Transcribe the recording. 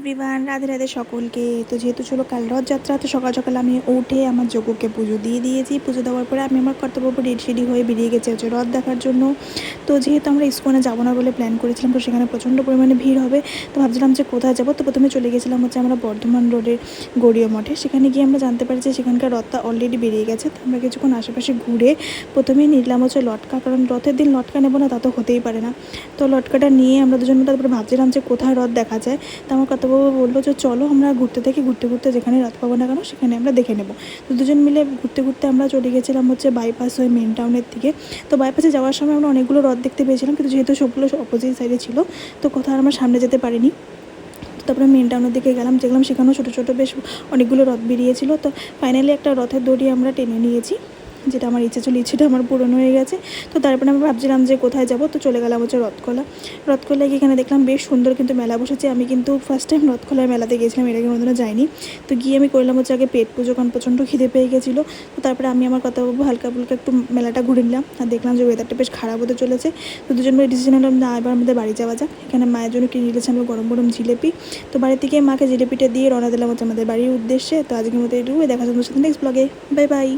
Everyone, Radhe Radhe সকলকে। তো যেহেতু ছিল কাল রথযাত্রা, তো সকাল সকাল আমি উঠে আমার যজ্ঞকে পুজো দিয়ে দিয়েছি। পুজো দেওয়ার পরে আমি আমার কর্তব্য রেডি হয়ে বেরিয়ে গেছে হচ্ছে রথ দেখার জন্য। তো যেহেতু আমরা ইস্কনে যাবো না বলে প্ল্যান করেছিলাম, তো সেখানে প্রচণ্ড পরিমাণে ভিড় হবে। তো ভাবছিলাম যে কোথায় যাবো। তো প্রথমে চলে গেছিলাম হচ্ছে আমরা বর্ধমান রোডের গড়িয়া মঠে। সেখানে গিয়ে আমরা জানতে পারি যে সেখানকার রথটা অলরেডি বেরিয়ে গেছে। তো আমরা কিছুক্ষণ আশেপাশে ঘুরে প্রথমেই নিলাম হচ্ছে লটকা, কারণ রথের দিন লটকা নেবো না তা তো হতেই পারে না। তো লটকাটা নিয়ে আমরা দুজন তারপরে ভাবছিলাম যে কোথায় রথ দেখা যায়। তো আমার কর্তাবাবু বললো যে চলো আমরা ঘুরতে থাকি, ঘুরতে ঘুরতে যেখানে রথ পাবো না কেন সেখানে আমরা দেখে নেবো। তো দুজন মিলে ঘুরতে ঘুরতে আমরা চলে গেছিলাম হচ্ছে বাইপাস হয়ে মেন টাউনের দিকে। তো বাইপাসে যাওয়ার সময় আমরা অনেকগুলো রথ দেখতে পেয়েছিলাম, কিন্তু যেহেতু সবগুলো অপোজিট সাইডে ছিল তো কোথাও আমরা সামনে যেতে পারিনি। তারপরে মেন টাউনের দিকে গেলাম, দেখলাম সেখানেও ছোটো ছোটো বেশ অনেকগুলো রথ বেরিয়েছিল। তো ফাইনালি একটা রথের দড়ি আমরা টেনে নিয়েছি, যেটা আমার ইচ্ছে ছিল, ইচ্ছেটা আমার পূরণ হয়ে গেছে। তো তারপরে আমরা ভাবছিলাম যে কোথায় যাব। তো চলে গেলাম হচ্ছে রথখোলা গিয়ে এখানে দেখলাম বেশ সুন্দর কিন্তু মেলা বসেছে। আমি কিন্তু ফার্স্ট টাইম রথখোলার মেলাতে গিয়েছিলাম, এর আগে কোনোদিনও যাইনি। তো গিয়ে আমি করলাম হচ্ছে আগে পেট পুজো, কারণ প্রচণ্ড খিদে পেয়ে গেছিলো। তো তারপরে আমি আমার কথা হালকা ফুলকা একটু মেলাটা ঘুরে নিলাম, আর দেখলাম যে ওয়েদারটা বেশ খারাপ হতে চলেছে। তো দুজন মিলে ডিসিশন নিলাম না, এবার আমাদের বাড়ি যাওয়া যাক। এখানে মায়ের জন্য কিনে নিয়েছি আমরা গরম গরম জিলেপি। তো বাড়ি থেকে মাকে জিলেপিটা দিয়ে রওনা দিলাম হচ্ছে আমাদের বাড়ির উদ্দেশ্যে। তো আজকের মতো এটুকু, দেখা যাচ্ছে নেক্সট ব্লগে। Bye bye.